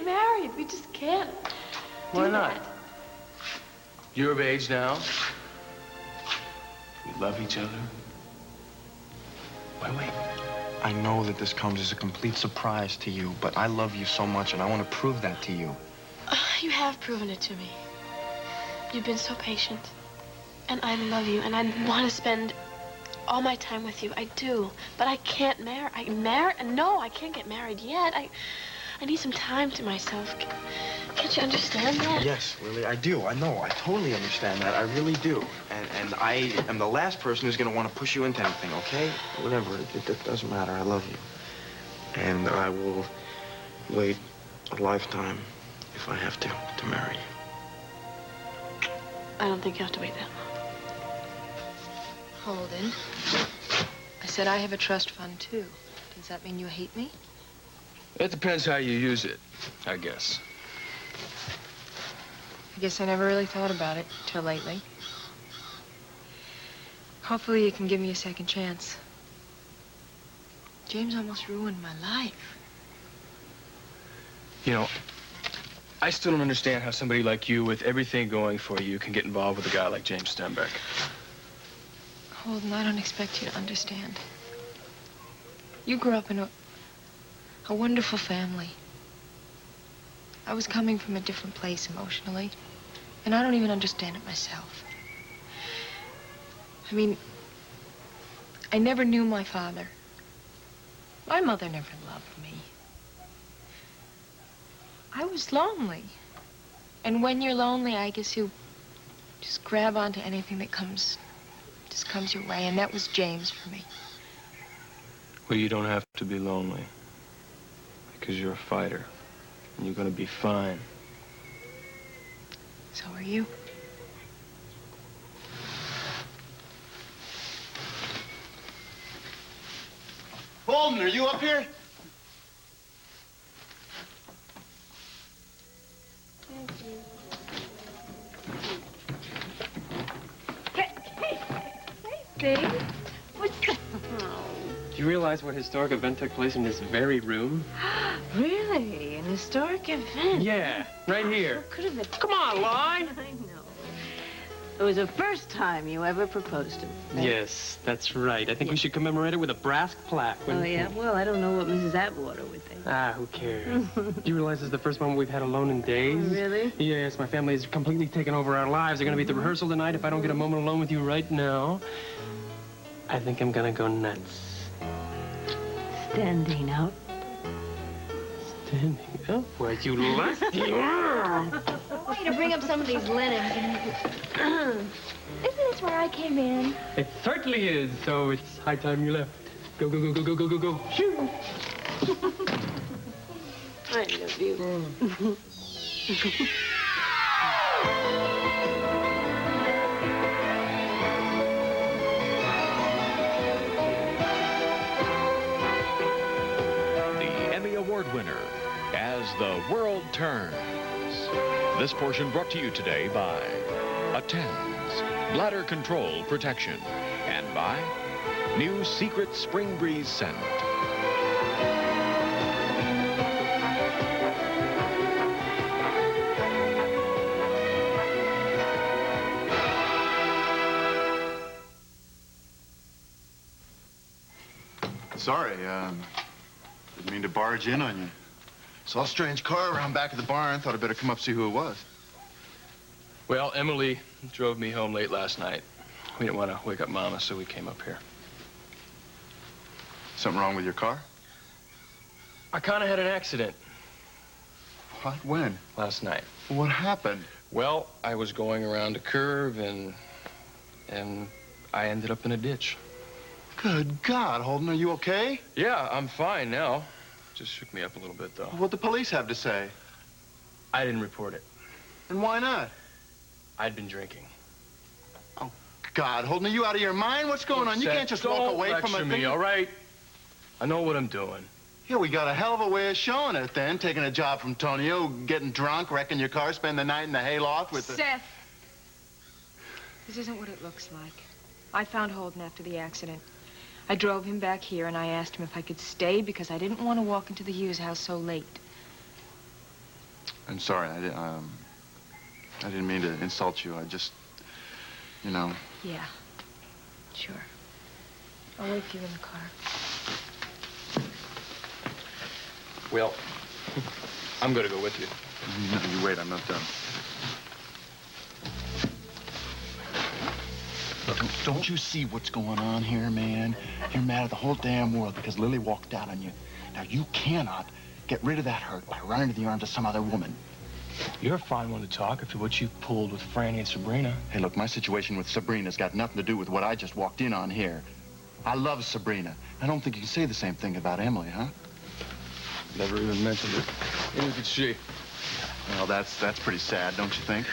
get married. We just can't. Why not? That. You're of age now. We love each other. Why wait? I know that this comes as a complete surprise to you, but I love you so much, and I want to prove that to you. You have proven it to me. You've been so patient. And I love you, and I want to spend all my time with you. I do. But I can't marry. No, I can't get married yet. I need some time to myself. Can't you understand that? Yes, Lily, I do. I know. I totally understand that. I really do. And I am the last person who's going to want to push you into anything, okay? Whatever. It doesn't matter. I love you. And I will wait a lifetime, if I have to marry you. I don't think you have to wait that long. Holden, I said I have a trust fund, too. Does that mean you hate me? It depends how you use it, I guess. I guess I never really thought about it till lately. Hopefully you can give me a second chance. James almost ruined my life. You know, I still don't understand how somebody like you, with everything going for you, can get involved with a guy like James Stenbeck. Holden, I don't expect you to understand. You grew up in a wonderful family. I was coming from a different place emotionally, and I don't even understand it myself. I mean, I never knew my father. My mother never loved me. I was lonely. And when you're lonely, I guess you just grab onto anything that comes your way, and that was James for me. Well, you don't have to be lonely, because you're a fighter, and you're gonna be fine. So are you. Holden, are you up here? Thank you. Hey, Dave. What's that? Do you realize what historic event took place in this very room? Really? An historic event? Yeah, right here. What could have been? Come on, Line. I know. It was the first time you ever proposed to me. Right? Yes, that's right. I think we should commemorate it with a brass plaque. Oh, yeah? Well, I don't know what Mrs. Atwater would think. Ah, who cares? Do you realize this is the first moment we've had alone in days? Oh, really? Yes, my family has completely taken over our lives. They're going to be at the rehearsal tonight. If I don't get a moment alone with you right now, I think I'm going to go nuts. Standing up. Standing up? Why, you lusty worm! I want you to bring up some of these linens. Isn't this where I came in? It certainly is, so it's high time you left. Go, go, go, go, go, go, go, go. Shoo! I love you. Award winner, As the World Turns. This portion brought to you today by Attend's Bladder Control Protection and by new Secret Spring Breeze Scent. Sorry, didn't mean to barge in on you. Saw a strange car around back of the barn. Thought I'd better come up see who it was. Well, Emily drove me home late last night. We didn't want to wake up Mama, so we came up here. Something wrong with your car? I kind of had an accident. What? When? Last night. What happened? Well, I was going around a curve, and I ended up in a ditch. Good God, Holden, are you okay? Yeah, I'm fine now. Just shook me up a little bit, though. What'd the police have to say? I didn't report it. And why not? I'd been drinking. Oh, God, Holden, are you out of your mind? What's going on? You can't just walk away from a thing. Me, all right? I know what I'm doing. Yeah, we got a hell of a way of showing it then. Taking a job from Tonio, getting drunk, wrecking your car, spending the night in the hayloft with the... Seth! This isn't what it looks like. I found Holden after the accident. I drove him back here, and I asked him if I could stay because I didn't want to walk into the Hughes house so late. I'm sorry. I didn't mean to insult you. I just, you know. Yeah, sure. I'll wait for you in the car. Well, I'm gonna go with you. No, you wait. I'm not done. Look, don't you see what's going on here, man? You're mad at the whole damn world because Lily walked out on you. Now, you cannot get rid of that hurt by running to the arms of some other woman. You're a fine one to talk after what you pulled with Franny and Sabrina. Hey, look, my situation with Sabrina's got nothing to do with what I just walked in on here. I love Sabrina. I don't think you can say the same thing about Emily, huh? Never even mentioned it. Neither did she. Well, that's pretty sad, don't you think?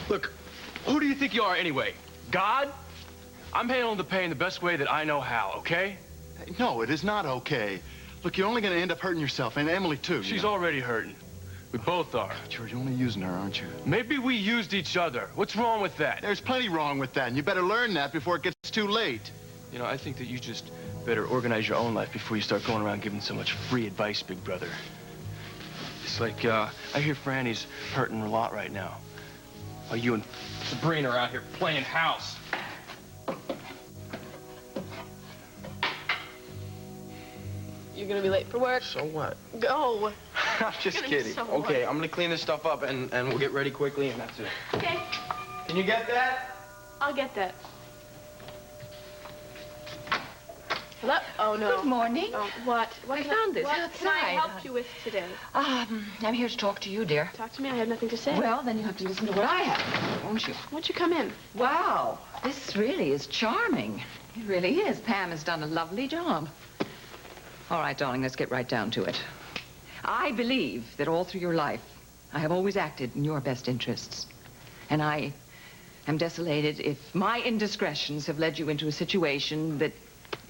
Look, who do you think you are anyway? God? I'm handling the pain the best way that I know how, okay? Hey, no, it is not okay. Look, you're only going to end up hurting yourself, and Emily, too. She's already hurting. We both are. George, you're only using her, aren't you? Maybe we used each other. What's wrong with that? There's plenty wrong with that, and you better learn that before it gets too late. You know, I think that you just better organize your own life before you start going around giving so much free advice, big brother. It's like, I hear Franny's hurting a lot right now. While you and Sabrina are out here playing house. You're gonna be late for work. So what? Go. I'm just kidding. So Okay, what? I'm gonna clean this stuff up and we'll get ready quickly and that's it. Okay, Can you get that? I'll get that. Hello? Oh, no. Good morning. Oh, what? I found this What can I outside. help you with today? I'm here to talk to you, dear. Talk to me. I have nothing to say. Well, then you have to listen to what I have, won't you? Won't you come in? Wow, this really is charming. It really is. Pam has done a lovely job. All right, darling, let's get right down to it. I believe that all through your life, I have always acted in your best interests. And I am desolated if my indiscretions have led you into a situation that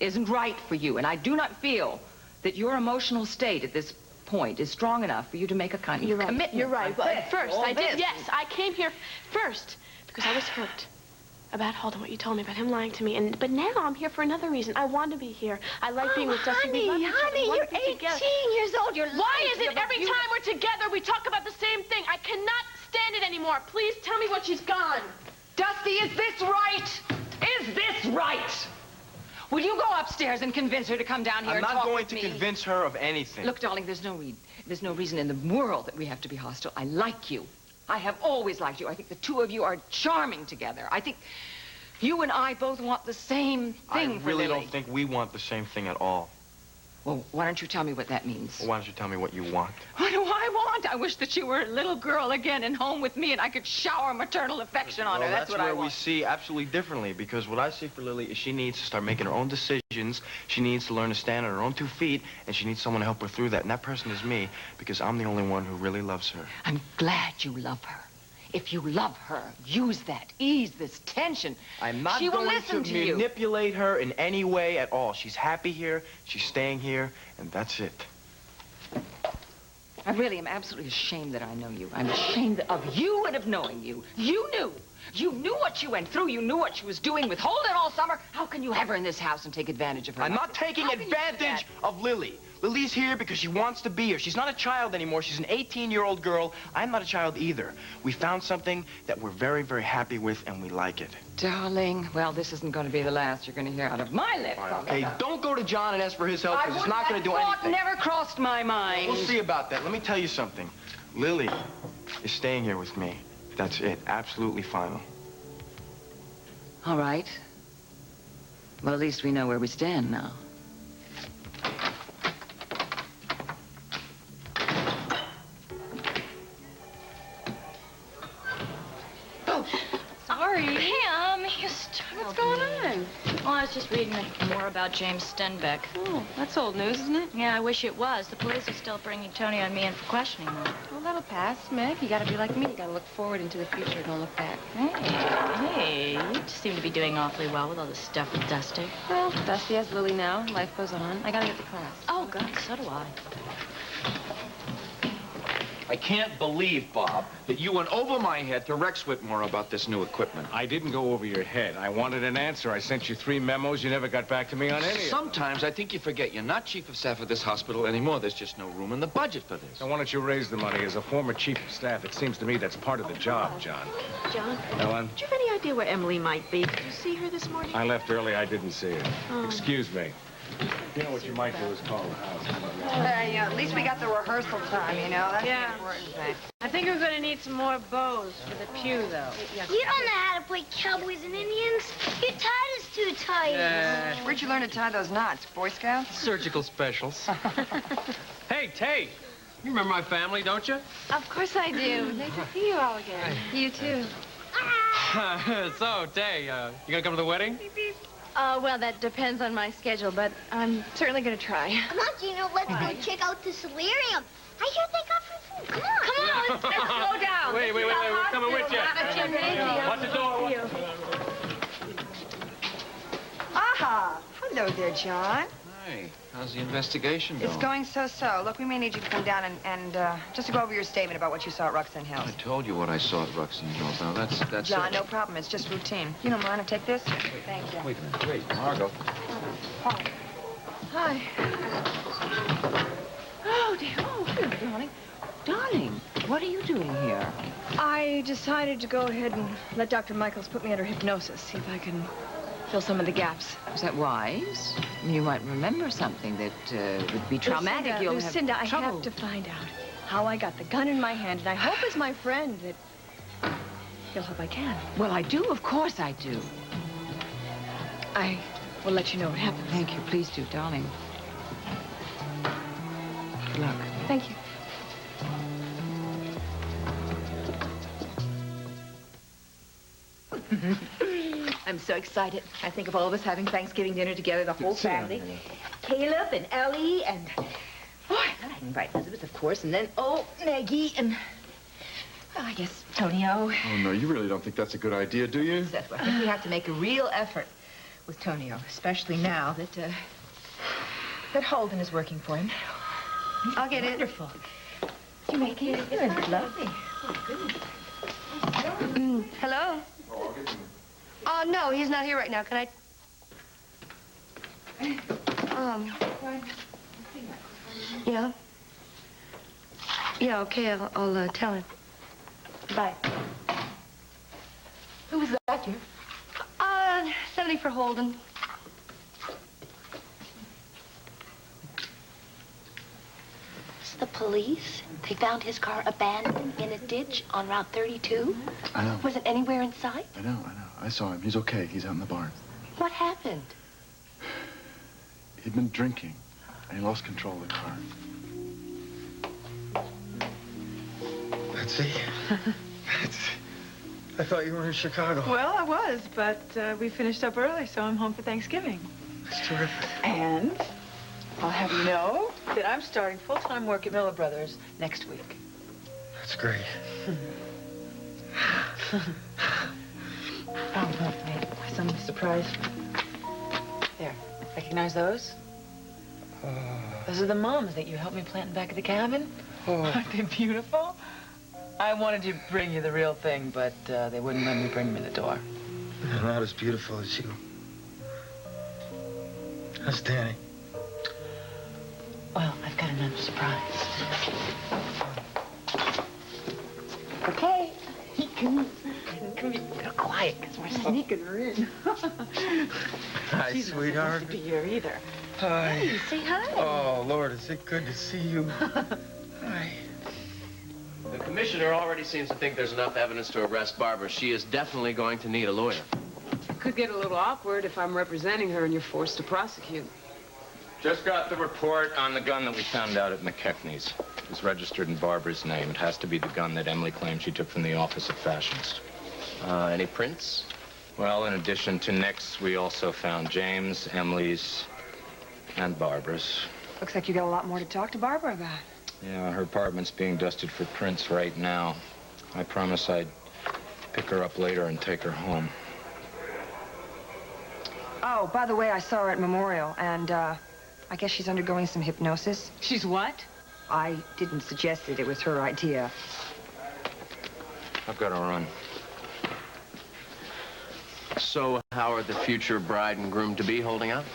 isn't right for you. And I do not feel that your emotional state at this point is strong enough for you to make a kind of commitment. You're right. like Well, this, at first, all I did. this. Yes, I came here first because I was hurt about Holden, what you told me about him lying to me. But now I'm here for another reason. I want to be here. I like being with Dusty. We love each other. We Honey, want you're to be 18 together. years old. You're Why is you it have a every beautiful- time we're together we talk about the same thing? I cannot stand it anymore. Please tell me when she's gone. Dusty, is this right? Is this right? Will you go upstairs and convince her to come down here I'm and not talk going with to me? convince her of anything. Look, darling, there's no reason in the world that we have to be hostile. I like you. I have always liked you. I think the two of you are charming together. I think you and I both want the same thing I for really Lily. don't think we want the same thing at all. Well, why don't you tell me what that means? Why don't you tell me what you want? What do I want? I wish that you were a little girl again and home with me and I could shower maternal affection on her. That's what I where want. we see absolutely differently, because what I see for Lily is she needs to start making her own decisions. She needs to learn to stand on her own 2 feet, and she needs someone to help her through that. And that person is me, because I'm the only one who really loves her. I'm glad you love her. If you love her, use that. Ease this tension. I'm not She will going listen to to you. manipulate her in any way at all. She's happy here, she's staying here, and that's it. I really am absolutely ashamed that I know you. I'm ashamed of you and of knowing you. You knew. You knew what she went through. You knew what she was doing with Holden all summer. How can you have her in this house and take advantage of her? I'm not taking How can you do advantage that? of Lily. Lily's here because she wants to be here. She's not a child anymore. She's an 18-year-old girl. I'm not a child either. We found something that we're very, very happy with, and we like it. Darling, well, this isn't going to be the last you're going to hear out of my lips. Okay, don't go to John and ask for his help, because it's not going to do anything. Never crossed my mind. We'll see about that. Let me tell you something. Lily is staying here with me. That's it. Absolutely final. All right. Well, at least we know where we stand now. Sorry. Pam, you startled What's going on? Well, I was just reading more about James Stenbeck. Oh, that's old news, isn't it? Yeah, I wish it was. The police are still bringing Tony and me in for questioning, though. Well, that'll pass, Meg. You gotta be like me. You gotta look forward into the future. Don't look back. Hey, you seem to be doing awfully well with all this stuff with Dusty. Well, Dusty has Lily now. Life goes on. I gotta get to class. Oh, God, so do I. I can't believe, Bob, that you went over my head to Rex Whitmore about this new equipment. I didn't go over your head. I wanted an answer. I sent you 3 memos. You never got back to me on any of them. Sometimes I think you forget you're not chief of staff of this hospital anymore. There's just no room in the budget for this. Now, why don't you raise the money? As a former chief of staff, it seems to me that's part of the job, John. John? Ellen? Do you have any idea where Emily might be? Did you see her this morning? I left early. I didn't see her. Oh. Excuse me. You know what you might do is call the house. How about that? Yeah, at least we got the rehearsal time, you know? That's the important thing. I think we're going to need some more bows for the pew, though. You don't know how to play cowboys and Indians. Your tie is too tight. Where'd you learn to tie those knots? Boy Scouts? Surgical specials. Hey, Tay. You remember my family, don't you? Of course I do. Nice to see you all again. You too. So, Tay, you gonna come to the wedding? Well, that depends on my schedule, but I'm certainly going to try. Come on, Gino, let's go check out the solarium. I hear they got free food. Come on. Come on, let's slow down. Wait, we're coming with you. Watch the door. Aha! Hello there, John. Hey, how's the investigation going? It's going so-so. Look, we may need you to come down and just to go over your statement about what you saw at Ruxton Hills. I told you what I saw at Ruxton Hills. Now, that's John, it. no problem. It's just routine. You don't mind if I take this? Thank you. Wait a minute. Wait, Margot. Hi. Oh, dear. Oh, hello, darling. Darling, what are you doing here? I decided to go ahead and let Dr. Michaels put me under hypnosis, see if I can fill some of the gaps. Is that wise? You might remember something that would be traumatic. You'll Lucinda, have I trouble. have to find out how I got the gun in my hand, and I hope as my friend that you'll help I can. Well, I do. Of course I do. I will let you know what happens. Thank you. Please do, darling. Good luck. Thank you. I'm so excited. I think of all of us having Thanksgiving dinner together, the whole family. Caleb and Ellie and... Oh, I invite Elizabeth, of course, and then, Maggie and... Well, I guess Tonio. Oh, no, you really don't think that's a good idea, do you? I think we have to make a real effort with Tonio, especially now that Holden is working for him. I'll get it. Wonderful. Did you make it? It's lovely. Oh, goodness. Hello? No, he's not here right now. Can I... Yeah? Yeah, okay, I'll tell him. Bye. Who was that, dear? 70 for Holden. It's the police. They found his car abandoned in a ditch on Route 32. I know. Was it anywhere in sight? I know. I saw him. He's okay. He's out in the barn. What happened? He'd been drinking, and he lost control of the car. Betsy. Betsy. I thought you were in Chicago. Well, I was, but we finished up early, so I'm home for Thanksgiving. That's terrific. And I'll have you know that I'm starting full-time work at Miller Brothers next week. That's great. Some surprise. There. Recognize those? Those are the mums that you helped me plant in back of the cabin. Aren't they beautiful? I wanted to bring you the real thing, but they wouldn't let me bring them in the door. They're not as beautiful as you. How's Danny? Well, I've got another surprise. Okay. Come be quiet, because we're sneaking her in. Hi, She's sweetheart. not supposed to be here either. Hi. Hey, say hi. Oh, Lord, is it good to see you. Hi. The commissioner already seems to think there's enough evidence to arrest Barbara. She is definitely going to need a lawyer. It could get a little awkward if I'm representing her and you're forced to prosecute. Just got the report on the gun that we found out at McKechnie's. It's registered in Barbara's name. It has to be the gun that Emily claims she took from the office of Fashions. Any prints? Well, in addition to Nick's, we also found James, Emily's, and Barbara's. Looks like you got a lot more to talk to Barbara about. Yeah, her apartment's being dusted for prints right now. I promised I'd pick her up later and take her home. Oh, by the way, I saw her at Memorial, and I guess she's undergoing some hypnosis. She's what? I didn't suggest that it was her idea. I've got to run. So, how are the future bride and groom-to-be holding up?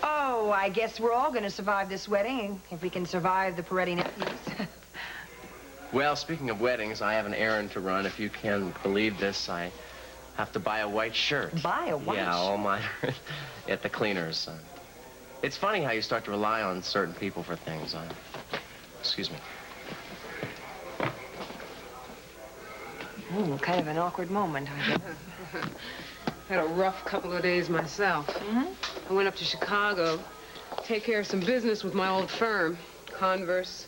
Oh, I guess we're all going to survive this wedding, if we can survive the Peretti nephews. Well, speaking of weddings, I have an errand to run. If you can believe this, I have to buy a white shirt. Buy a white shirt? Yeah, all mine are at the cleaners. It's funny how you start to rely on certain people for things. Excuse me. Ooh, kind of an awkward moment, I guess. Had a rough couple of days myself. I went up to Chicago, take care of some business with my old firm, Converse,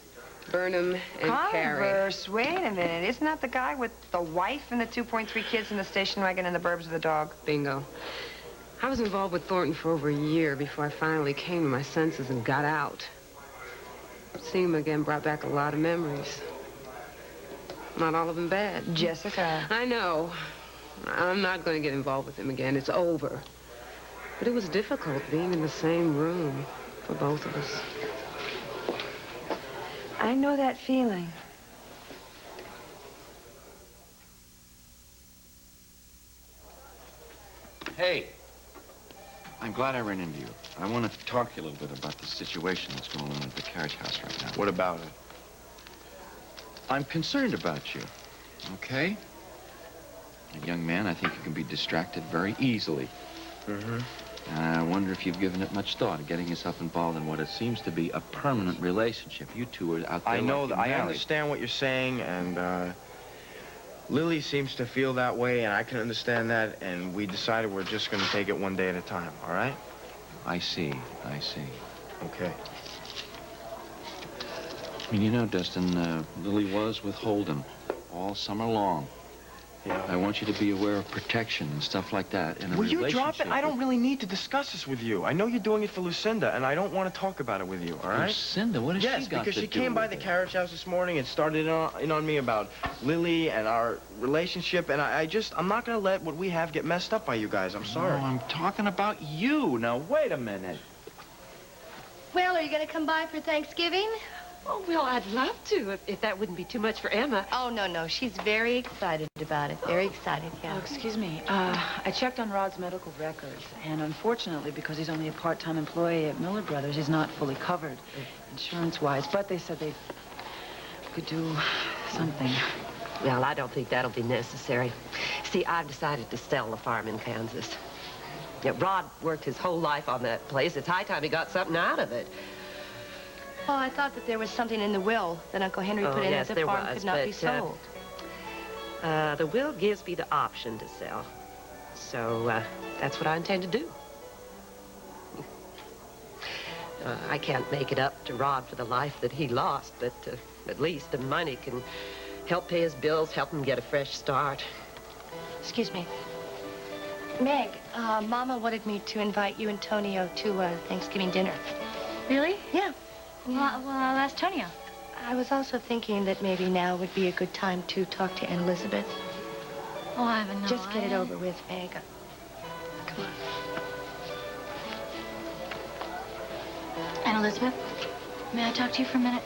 Burnham, and Carey. Converse? Wait a minute. Isn't that the guy with the wife and the 2.3 kids in the station wagon and the burbs with the dog? Bingo. I was involved with Thornton for over a year before I finally came to my senses and got out. Seeing him again brought back a lot of memories. Not all of them bad. Jessica. I know. I'm not going to get involved with him again. It's over. But it was difficult being in the same room for both of us. I know that feeling. Hey. I'm glad I ran into you. I want to talk to you a little bit about the situation that's going on at the carriage house right now. What about it? I'm concerned about you, okay? A young man, I think you can be distracted very easily. I wonder if you've given it much thought of getting yourself involved in what it seems to be a permanent relationship. You two are out there. I know like that. you're I married. understand what you're saying, and Lily seems to feel that way, and I can understand that, and we decided we're just going to take it one day at a time, all right? I see. I see. Okay. I mean, you know, Dustin, Lily was with Holden all summer long. Yeah. I want you to be aware of protection and stuff like that in a Will relationship. you drop it? I don't really need to discuss this with you. I know you're doing it for Lucinda, and I don't want to talk about it with you, all right? Lucinda? What has she got Yes, because to she do came by with the it? carriage house this morning and started in on me about Lily and our relationship, and I'm not going to let what we have get messed up by you guys. I'm sorry. No, I'm talking about you. Now, wait a minute. Well, are you going to come by for Thanksgiving? Oh, well, I'd love to, if that wouldn't be too much for Emma. Oh, no. She's very excited about it. Very excited, yeah. Oh, excuse me. I checked on Rod's medical records, and unfortunately, because he's only a part-time employee at Miller Brothers, he's not fully covered insurance-wise, but they said they could do something. Well, I don't think that'll be necessary. See, I've decided to sell the farm in Kansas. Yeah, Rod worked his whole life on that place. It's high time he got something out of it. Well, I thought that there was something in the will that Uncle Henry put in yes, that the there farm was, could not be but, sold. The will gives me the option to sell. So, that's what I intend to do. I can't make it up to Rod for the life that he lost, but at least the money can help pay his bills, help him get a fresh start. Excuse me. Meg, Mama wanted me to invite you and Tonio to Thanksgiving dinner. Really? Yeah. Well, I'll ask Tonio. I was also thinking that maybe now would be a good time to talk to Aunt Elizabeth. Oh, I haven't. Just get it over with, Meg. Come on. Aunt Elizabeth, may I talk to you for a minute?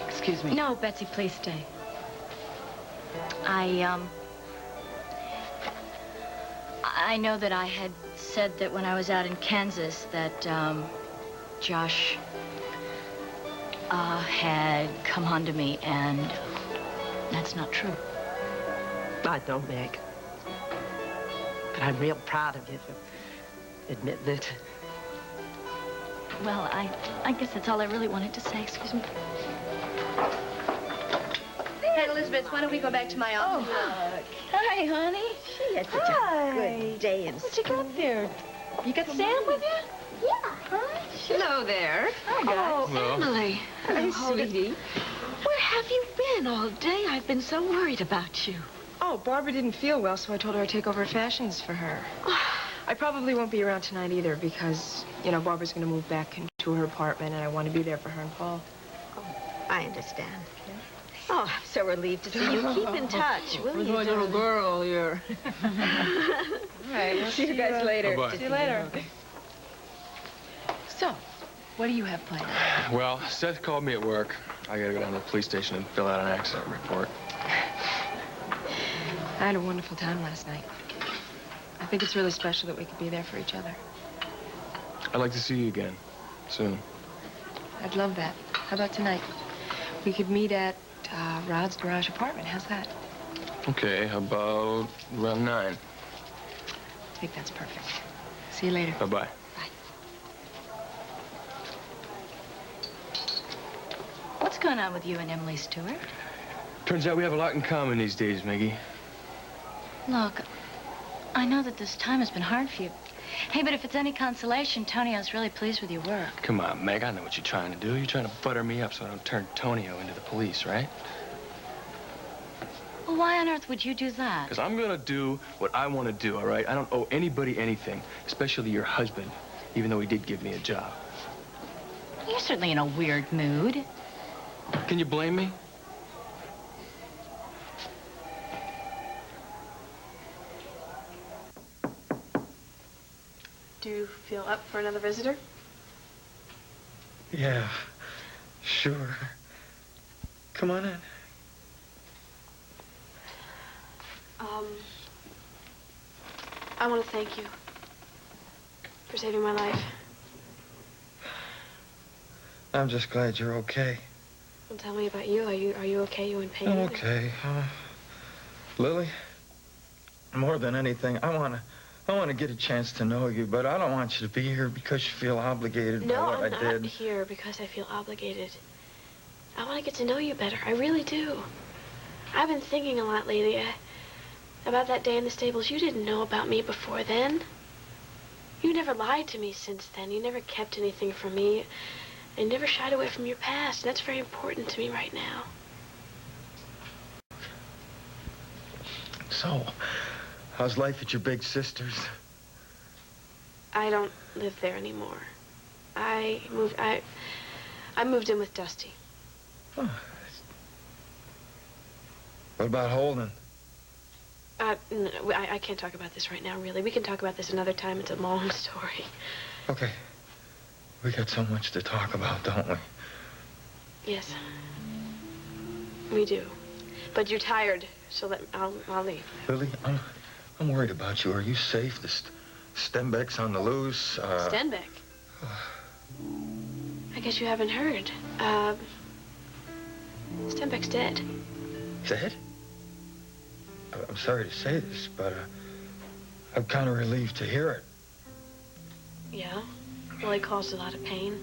Excuse me. No, Betsy, please stay. I know that I had said that when I was out in Kansas that, Josh, had come on to me, and that's not true. I know, Meg. But I'm real proud of you for admitting it. Well, I guess that's all I really wanted to say. Excuse me. Aunt Elizabeth, why don't we go back to my office? Oh, hi, honey. She had such a good day in What you got there? You got Sam with you? Yeah, huh? Hello there. Hi, guys. Oh, Hello. Emily. Hello, sweetie. Where have you been all day? I've been so worried about you. Oh, Barbara didn't feel well, so I told her I'd take over fashions for her. I probably won't be around tonight either because, you know, Barbara's going to move back into her apartment, and I want to be there for her and Paul. Oh, I understand. Oh, I'm so relieved to see you. Keep in touch, will you, my little darling? girl here. All right, we'll see you guys later. Bye-bye. See you later. So, What do you have planned? Well, Seth called me at work. I gotta go down to the police station and fill out an accident report. I had a wonderful time last night. I think it's really special that we could be there for each other. I'd like to see you again, soon. I'd love that. How about tonight? We could meet at Rod's garage apartment. How's that? Okay, how about around 9? I think that's perfect. See you later. Bye-bye. What's going on with you and Emily Stewart? Turns out we have a lot in common these days, Maggie. Look, I know that this time has been hard for you. Hey, but if it's any consolation, Tonio's really pleased with your work. Come on, Meg, I know what you're trying to do. You're trying to butter me up so I don't turn Tonio into the police, right? Well, why on earth would you do that? Because I'm gonna do what I want to do, all right? I don't owe anybody anything, especially your husband, even though he did give me a job. You're certainly in a weird mood. Can you blame me? Do you feel up for another visitor? Yeah, sure. Come on in. I want to thank you for saving my life. I'm just glad you're okay. Well, tell me about you. Are you okay? You in pain? I'm okay. Lily, more than anything, I want to get a chance to know you, but I don't want you to be here because you feel obligated by what I did. No, I'm not here because I feel obligated. I want to get to know you better. I really do. I've been thinking a lot lately about that day in the stables. You didn't know about me before then. You never lied to me since then. You never kept anything from me. And never shied away from your past. And that's very important to me right now. So, how's life at your big sister's? I don't live there anymore. I moved in with Dusty. Huh. What about Holden? No, I can't talk about this right now, really. We can talk about this another time. It's a long story. Okay. We got so much to talk about, don't we? Yes. We do. But you're tired, so I'll leave. Lily, I'm worried about you. Are you safe? The Stenbeck's on the loose. Stenbeck? I guess you haven't heard. Stenbeck's dead. Dead? I'm sorry to say this, but I'm kind of relieved to hear it. Yeah? Well, he caused a lot of pain.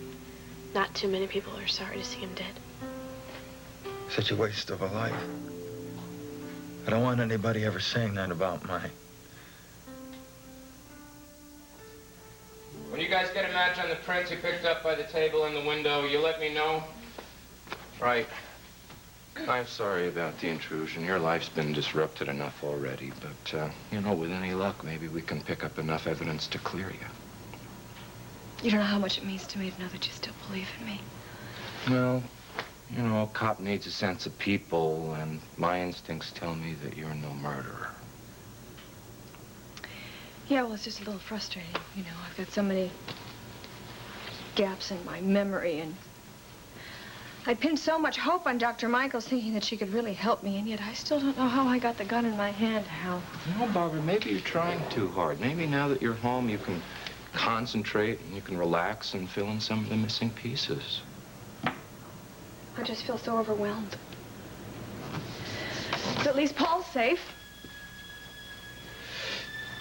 Not too many people are sorry to see him dead. Such a waste of a life. I don't want anybody ever saying that about mine. When you guys get a match on the prints you picked up by the table in the window, you let me know. Right. I'm sorry about the intrusion. Your life's been disrupted enough already, but, you know, with any luck, maybe we can pick up enough evidence to clear you. You don't know how much it means to me to know that you still believe in me. Well, you know, a cop needs a sense of people, and my instincts tell me that you're no murderer. Yeah, well, it's just a little frustrating. You know, I've got so many gaps in my memory, and I pinned so much hope on Dr. Michaels thinking that she could really help me, and yet I still don't know how I got the gun in my hand, Hal. No, Barbara, maybe you're trying too hard. Maybe now that you're home, you can concentrate and you can relax and fill in some of the missing pieces. I just feel so overwhelmed. But at least Paul's safe.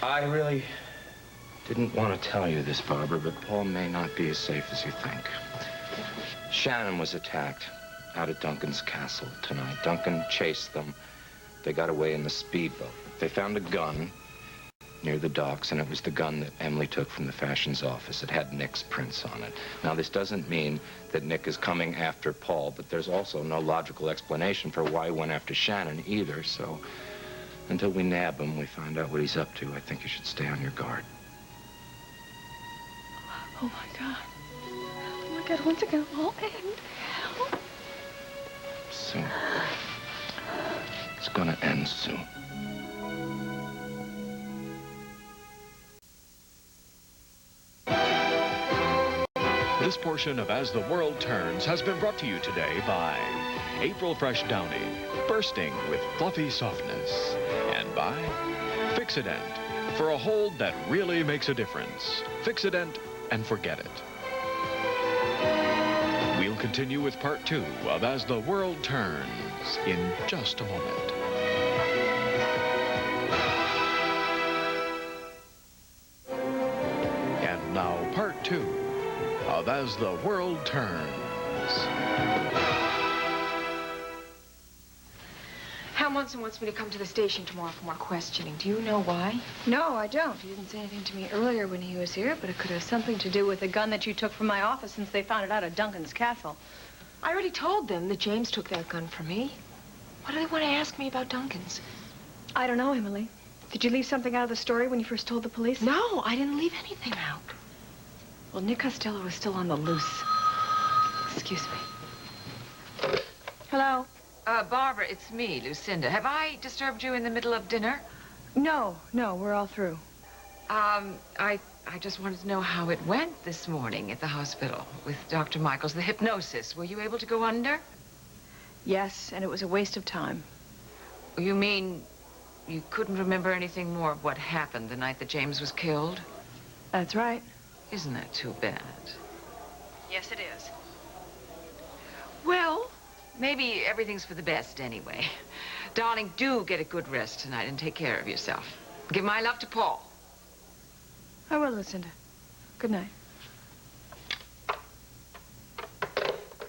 I really didn't want to tell you this, Barbara, but Paul may not be as safe as you think. Shannon was attacked out at Duncan's castle tonight. Duncan chased them. They got away in the speedboat. They found a gun near the docks, and it was the gun that Emily took from the fashion's office. It had Nick's prints on it. Now, this doesn't mean that Nick is coming after Paul, but there's also no logical explanation for why he went after Shannon either, so until we nab him, we find out what he's up to, I think you should stay on your guard. Oh, my God. Oh, my God, when's it gonna all end? Soon. It's gonna end soon. This portion of As the World Turns has been brought to you today by April Fresh Downy, bursting with fluffy softness, and by Fixodent, for a hold that really makes a difference. Fixodent and forget it. We'll continue with part 2 of As the World Turns in just a moment. And now part 2 of As the World Turns. Hal Munson wants me to come to the station tomorrow for more questioning. Do you know why? No, I don't. He didn't say anything to me earlier when he was here, but it could have something to do with the gun that you took from my office since they found it out at Duncan's castle. I already told them that James took that gun from me. What do they want to ask me about Duncan's? I don't know, Emily. Did you leave something out of the story when you first told the police? No, I didn't leave anything out. Well, Nick Costello was still on the loose. Excuse me. Hello? Barbara, it's me, Lucinda. Have I disturbed you in the middle of dinner? No, we're all through. I just wanted to know how it went this morning at the hospital with Dr. Michaels, the hypnosis. Were you able to go under? Yes, and it was a waste of time. You mean you couldn't remember anything more of what happened the night that James was killed? That's right. Isn't that too bad? Yes, it is. Well, maybe everything's for the best anyway. Darling, do get a good rest tonight and take care of yourself. Give my love to Paul. I will, Lucinda. Good night.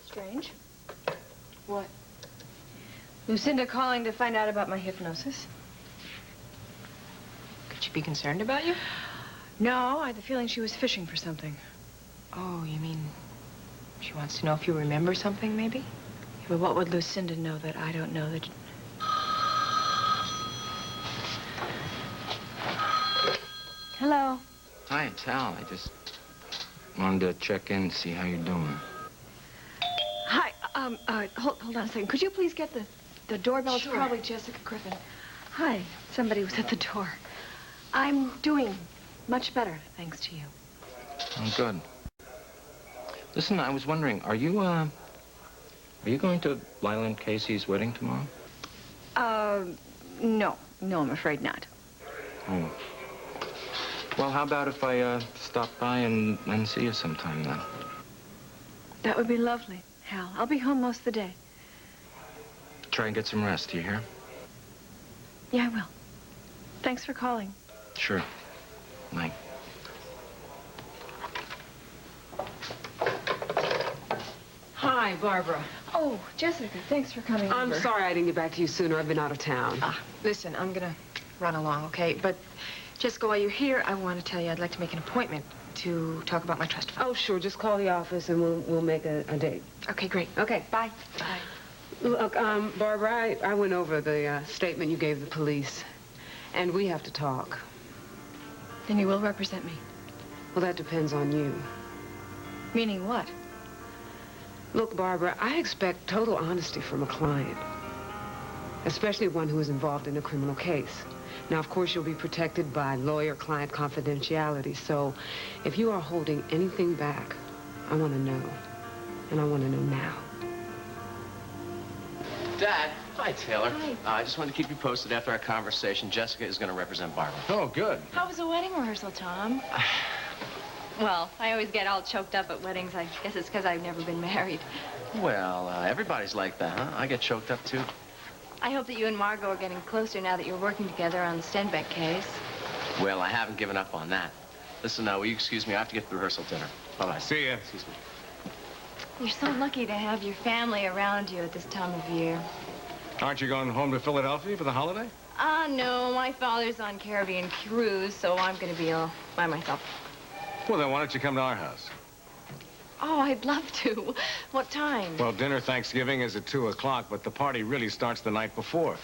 Strange. What? Lucinda calling to find out about my hypnosis. Could she be concerned about you? No, I had the feeling she was fishing for something. Oh, you mean she wants to know if you remember something, maybe? Yeah, but what would Lucinda know that I don't know that... Hello. Hi, it's Hal. I just wanted to check in and see how you're doing. Hi, hold on a second. Could you please get the doorbell? Sure. It's probably Jessica Griffin. Hi, somebody was at the door. I'm doing much better, thanks to you. Oh, good. Listen, I was wondering, are you going to Lila and Casey's wedding tomorrow? No, I'm afraid not. Oh. Well, how about if I stop by and see you sometime then? That would be lovely, Hal. I'll be home most of the day. Try and get some rest, do you hear? Yeah, I will. Thanks for calling. Sure. Night. Hi, Barbara. Oh, Jessica, thanks for coming I'm over. sorry I didn't get back to you sooner. I've been out of town. Listen, I'm gonna run along, okay? But Jessica, while you're here, I want to tell you I'd like to make an appointment to talk about my trust fund. Oh, sure. Just call the office and we'll make a date. Okay, great. Okay. Bye. Bye. Look, Barbara, I went over the statement you gave the police, and we have to talk. Then you will represent me. Well, that depends on you. Meaning what? Look, Barbara, I expect total honesty from a client, especially one who is involved in a criminal case. Now, of course, you'll be protected by lawyer-client confidentiality, so if you are holding anything back, I want to know, and I want to know now. Dad. Hi, Taylor. Hi. I just wanted to keep you posted after our conversation. Jessica is going to represent Barbara. Oh, good. How was the wedding rehearsal, Tom? Well, I always get all choked up at weddings. I guess it's because I've never been married. Well, everybody's like that, huh? I get choked up, too. I hope that you and Margot are getting closer now that you're working together on the Stenbeck case. Well, I haven't given up on that. Listen, now, will you excuse me? I have to get to the rehearsal dinner. Bye-bye. See ya. Excuse me. You're so lucky to have your family around you at this time of year. Aren't you going home to Philadelphia for the holiday? No, my father's on Caribbean cruise, so I'm going to be all by myself. Well, then why don't you come to our house? Oh, I'd love to. What time? Well, dinner Thanksgiving is at 2 o'clock, but the party really starts the night before.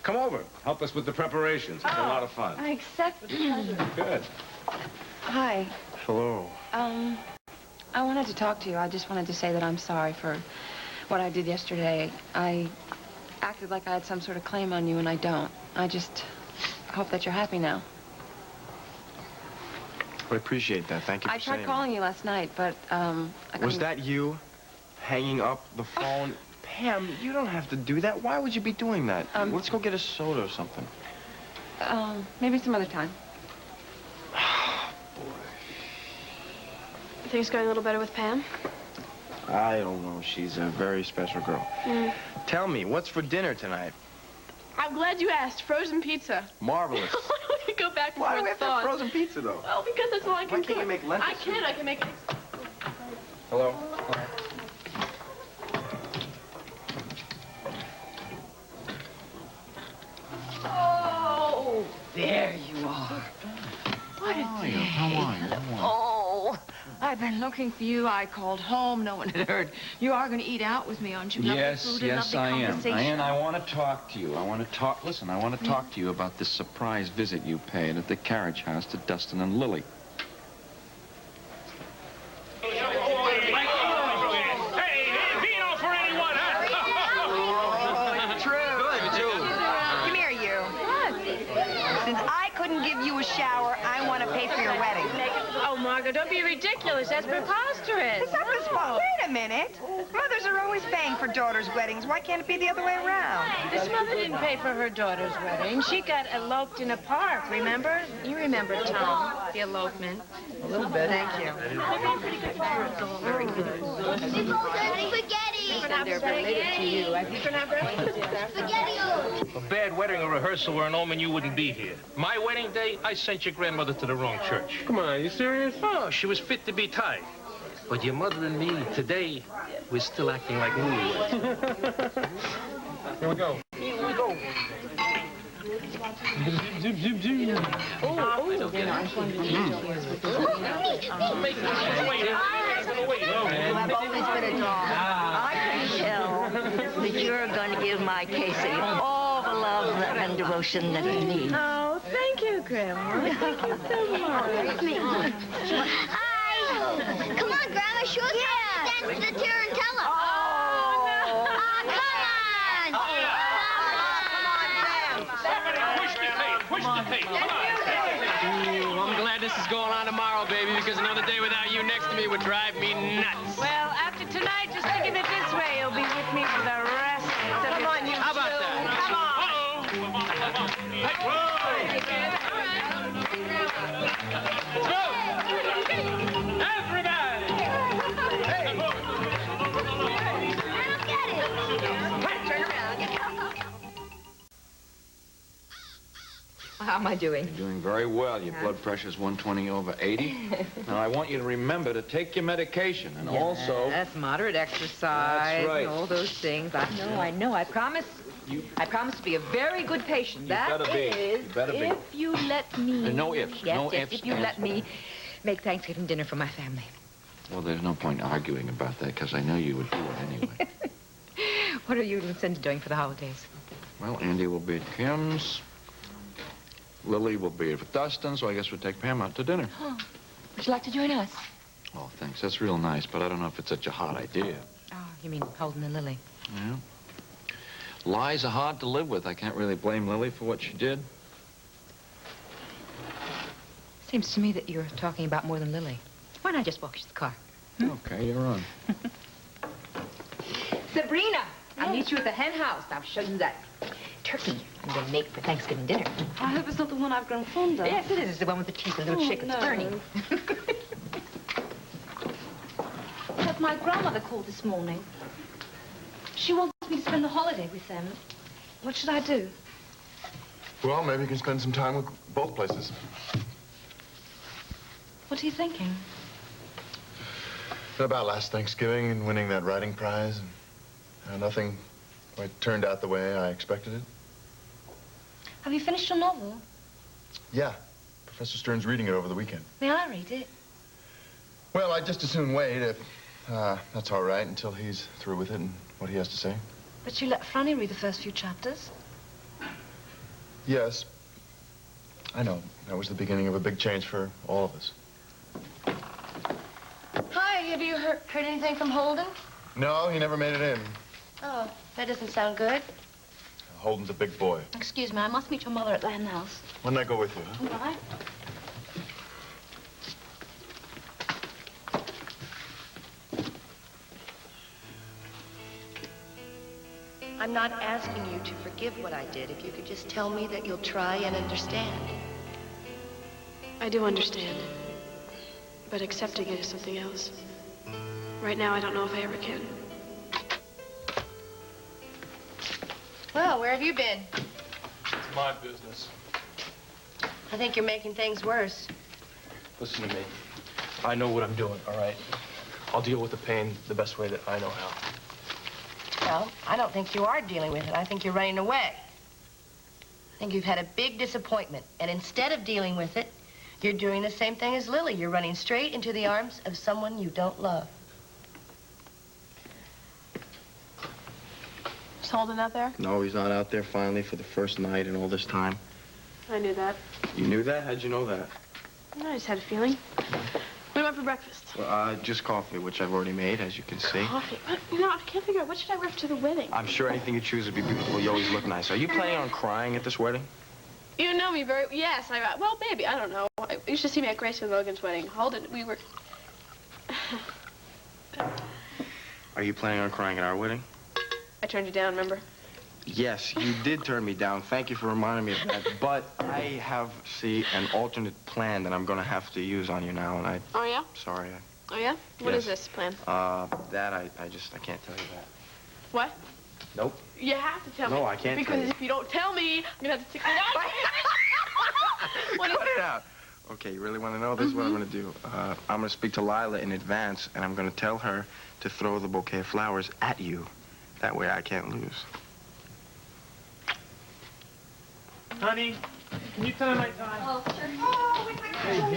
Come over. Help us with the preparations. It's a lot of fun. I accept the pleasure. Good. Hi. Hello. I wanted to talk to you. I just wanted to say that I'm sorry for what I did yesterday. I acted like I had some sort of claim on you, and I don't. I just hope that you're happy now. I appreciate that. Thank you for I saying tried calling you last night, but, I Was couldn't- that you hanging up the phone? Pam, you don't have to do that. Why would you be doing that? Let's go get a soda or something. Maybe some other time. Things going a little better with Pam? I don't know. She's a very special girl. Tell me, what's for dinner tonight? I'm glad you asked. Frozen pizza. Marvelous. Why don't we go back before Why do we it's have to have thawed? frozen pizza, though? Well, because that's all I can Why can't you make lentil I soup? can. I can make it. Hello? Oh, there you are. What a day. How are you? Oh, I've been looking for you. I called home. No one had heard. You are going to eat out with me, aren't you? Lovely Yes, food and yes, lovely I am. conversation. And I want to talk to you. Listen, I want to talk to you about this surprise visit you paid at the carriage house to Dustin and Lily. Come here, you. Since I couldn't give you a shower, I want to pay for your wedding. Oh, Margot, don't be ridiculous. That's preposterous. Is that wait a minute. Mothers are always paying for daughters' weddings. Why can't it be the other way around? This mother didn't pay for her daughter's wedding. She got eloped in a park, remember? You remember, Tom, the elopement. A little bit. Thank you. Very good. Spaghetti! They're related to you. You can have breakfast. A bad wedding or rehearsal were an omen you wouldn't be here. My wedding day, I sent your grandmother to the wrong church. Come on, are you serious? Oh, she was fit to be tied. But your mother and me, today, we're still acting like newlyweds. Here we go. Here we go. Zoom, zoom, zoom. I've always been a dog. I can tell that you're going to give my Casey all the love and devotion that he needs. Oh, thank you, Grandma. Thank you so much. Hi! Come on, Grandma, show us how to dance the tarantella. Push the tape. Ooh, I'm glad this is going on tomorrow, baby, because another day without you next to me would drive me nuts. Well, after tonight, just think of it this way. You'll be with me for the rest of Come on, you How about that? How am I doing? You're doing very well. Your blood pressure's 120/80. Now, I want you to remember to take your medication and also... That's moderate exercise. That's right. And all those things. I know. I promise to be a very good patient. You That better be. is, You better be. if you let me... No ifs. Yes, No yes, ifs, if you ands. let me make Thanksgiving dinner for my family. Well, there's no point arguing about that, because I know you would do it anyway. What are you and Cindy doing for the holidays? Well, Andy will be at Kim's. Lily will be at Dustin, so I guess we'll take Pam out to dinner. Oh, would you like to join us? Oh, thanks. That's real nice, but I don't know if it's such a hot idea. Oh, you mean Holden and Lily? Yeah. Lies are hard to live with. I can't really blame Lily for what she did. Seems to me that you're talking about more than Lily. Why not just walk you to the car? Okay, you're on. Sabrina, I'll meet you at the hen house. I'll show you that turkey I'm going to make for Thanksgiving dinner. I hope it's not the one I've grown fond of. Yes, it is. It's the one with the teeth and little chickens burning. But my grandmother called this morning. She wants me to spend the holiday with them. What should I do? Well, maybe you can spend some time with both places. What are you thinking? About last Thanksgiving and winning that writing prize, and nothing quite turned out the way I expected it. Have you finished your novel? Yeah, Professor Stern's reading it over the weekend. May I read it? Well, I'd just as soon wait if that's all right until he's through with it and what he has to say. But you let Franny read the first few chapters. Yes, I know. That was the beginning of a big change for all of us. Hi, have you heard anything from Holden? No, he never made it in. Oh, that doesn't sound good. Holden's a big boy. Excuse me, I must meet your mother at the hen house. Why don't I go with you, huh? All right. I'm not asking you to forgive what I did. If you could just tell me that you'll try and understand. I do understand. But accepting it is something else. Right now, I don't know if I ever can. Well, where have you been? It's my business. I think you're making things worse. Listen to me. I know what I'm doing, all right? I'll deal with the pain the best way that I know how. Well, I don't think you are dealing with it. I think you're running away. I think you've had a big disappointment. And instead of dealing with it, you're doing the same thing as Lily. You're running straight into the arms of someone you don't love. Is Holden out there? No, he's not out there finally for the first night in all this time. I knew that. You knew that? How'd you know that? I just had a feeling. What do you want for breakfast? Well, just coffee, which I've already made, as you can see. Coffee? What? You know, I can't figure out what should I wear to the wedding. I'm sure anything you choose would be beautiful. You always look nice. Are you planning on crying at this wedding? You know me very... Yes, well, maybe. I don't know. You should see me at Grace and Logan's wedding. Holden, we were... Are you planning on crying at our wedding? I turned you down, remember? Yes, you did turn me down. Thank you for reminding me of that. But I have, an alternate plan that I'm going to have to use on you now, and I... Oh, yeah? Sorry. Oh, yeah? What Yes. is this plan? That I can't tell you that. What? Nope. You have to tell me. No, I can't tell Because you. if you don't tell me, I'm going to have to stick it out. Cut it out. Okay, you really want to know? This is what I'm going to do. I'm going to speak to Lila in advance, and I'm going to tell her to throw the bouquet of flowers at you. That way I can't lose. Honey, can you tie my tie? Oh,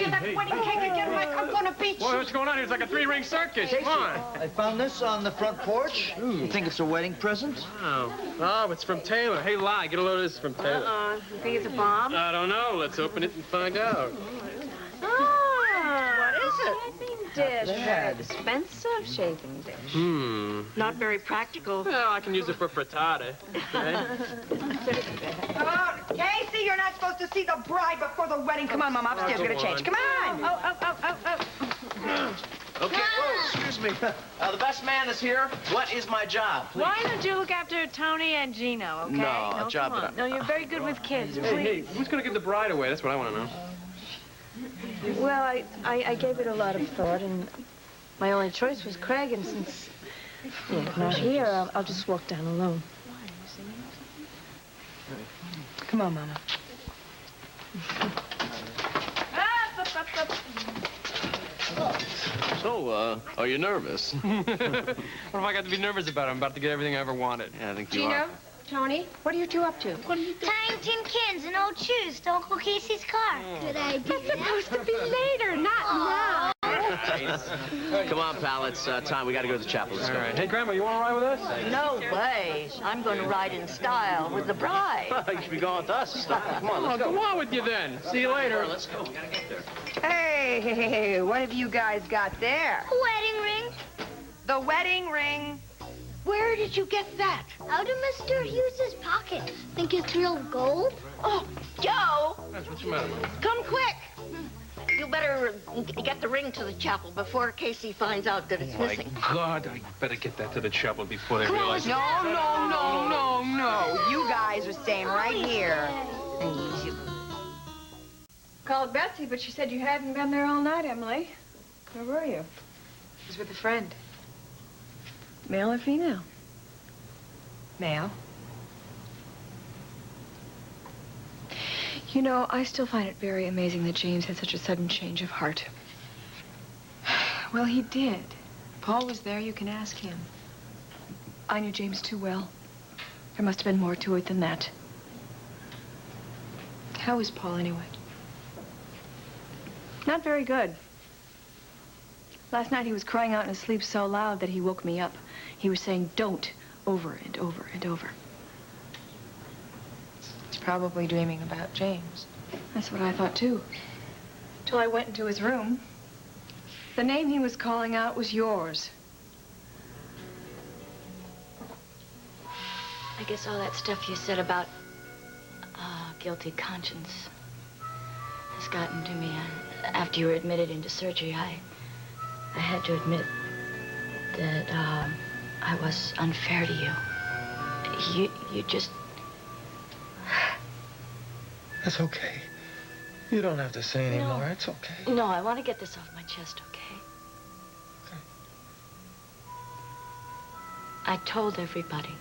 that wedding cake again, Mike. I'm gonna beat you. Boy, what's going on here? It's like a three-ring circus. Come on. I found this on the front porch. You think it's a wedding present? Wow. Oh, it's from Taylor. Hey, Lie, get a load of this from Taylor. You think it's a bomb? I don't know. Let's open it and find out. What is it? Dish. Dad. Expensive shaving dish. Not very practical. Well, I can use it for frittata. Right? Come on, Casey, you're not supposed to see the bride before the wedding. Come on, Mom, upstairs, come we're gonna change. on. Come on. Okay, whoa, excuse me. The best man is here. What is my job, please? Why don't you look after Tony and Gino, okay? No, a job come that on. No, you're very good with kids, Hey, please. who's going to give the bride away? That's what I want to know. Well, I gave it a lot of thought, and my only choice was Craig, and since you're not here, I'll just walk down alone. Come on, Mama. So, are you nervous? What have I got to be nervous about? I'm about to get everything I ever wanted. Yeah, I think you Gino, are. Tony, what are you two up to? Tying tin cans and old shoes to Uncle Casey's car. Good idea. That's supposed to be later, not now. Come on, pal. It's time. We got to go to the chapel. Let's go. All right. Hey, Grandma, you want to ride with us? No way. I'm going to ride in style with the bride. You should be going with us. Come on, let's Oh, go. go on with you then. See you later. Let's go. We got to get there. Hey, what have you guys got there? Wedding ring. The wedding ring. Where did you get that? Out of Mr. Hughes's pocket. Think it's real gold? Oh, Joe, What's the matter? come quick. You better get the ring to the chapel before Casey finds out that it's missing. God, I better get that to the chapel before they No, realize. no. You guys are staying right here. Called Betsy, but she said you hadn't been there all night, Emily. Where were you? I was with a friend. Male or female? Male. You know, I still find it very amazing that James had such a sudden change of heart. Well, he did. Paul was there. You can ask him. I knew James too well. There must have been more to it than that. How is Paul, anyway? Not very good. Last night he was crying out in his sleep so loud that he woke me up. He was saying, "Don't," over and over and over. He's probably dreaming about James. That's what I thought, too. Till I went into his room. The name he was calling out was yours. I guess all that stuff you said about guilty conscience has gotten to me. After you were admitted into surgery, I had to admit that I was unfair to you. You just... That's okay. You don't have to say anymore. It's okay. No, I want to get this off my chest, okay? I told everybody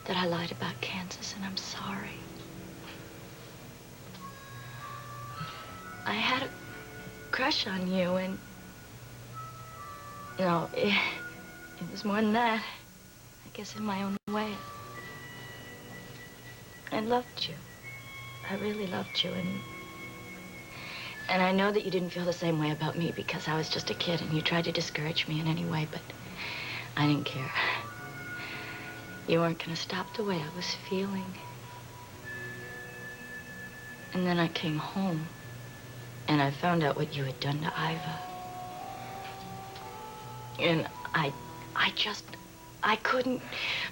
that I lied about Kansas, and I'm sorry. I had a crush on you, and... No, it was more than that. I guess in my own way. I loved you. I really loved you, and I know that you didn't feel the same way about me because I was just a kid and you tried to discourage me in any way, but I didn't care. You weren't gonna stop the way I was feeling. And then I came home and I found out what you had done to Iva. And I couldn't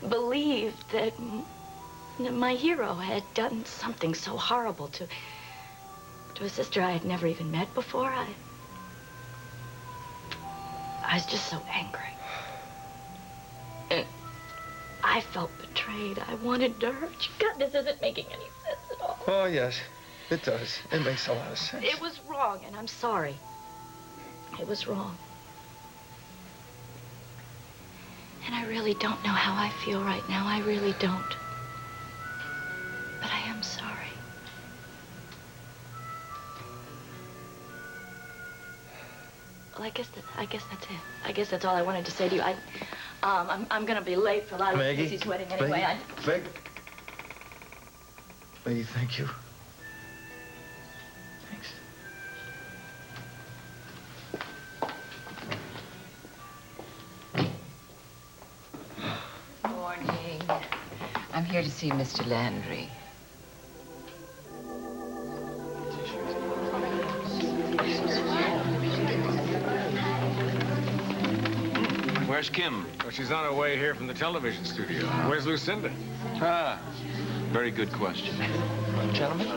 believe that my hero had done something so horrible to a sister I had never even met before. I was just so angry. And I felt betrayed. I wanted to hurt you. God, this isn't making any sense at all. Oh, yes, it does. It makes a lot of sense. It was wrong, and I'm sorry. It was wrong. And I really don't know how I feel right now. I really don't. But I am sorry. Well, I guess that's it. I guess that's all I wanted to say to you. I'm gonna be late for Lila and Casey's wedding anyway. Maggie, thank you. Thanks. Morning. I'm here to see Mr. Landry. Where's Kim? Well, she's on her way here from the television studio. Where's Lucinda? Ah, very good question. Gentlemen?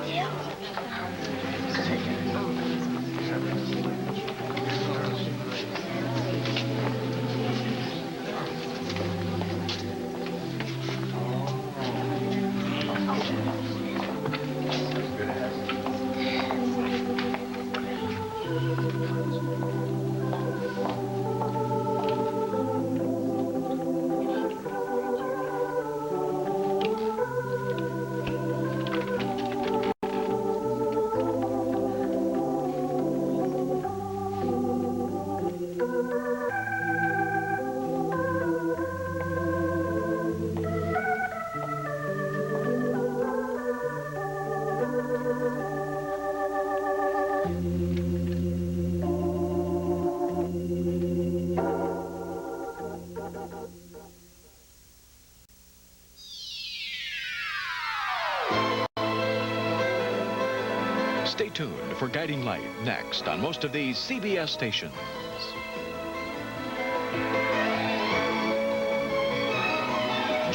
Stay tuned for Guiding Light next on most of these CBS stations.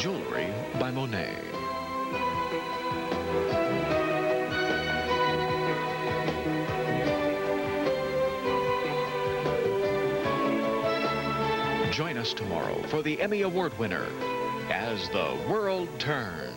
Jewelry by Monet. Join us tomorrow for the Emmy Award winner, As the World Turns.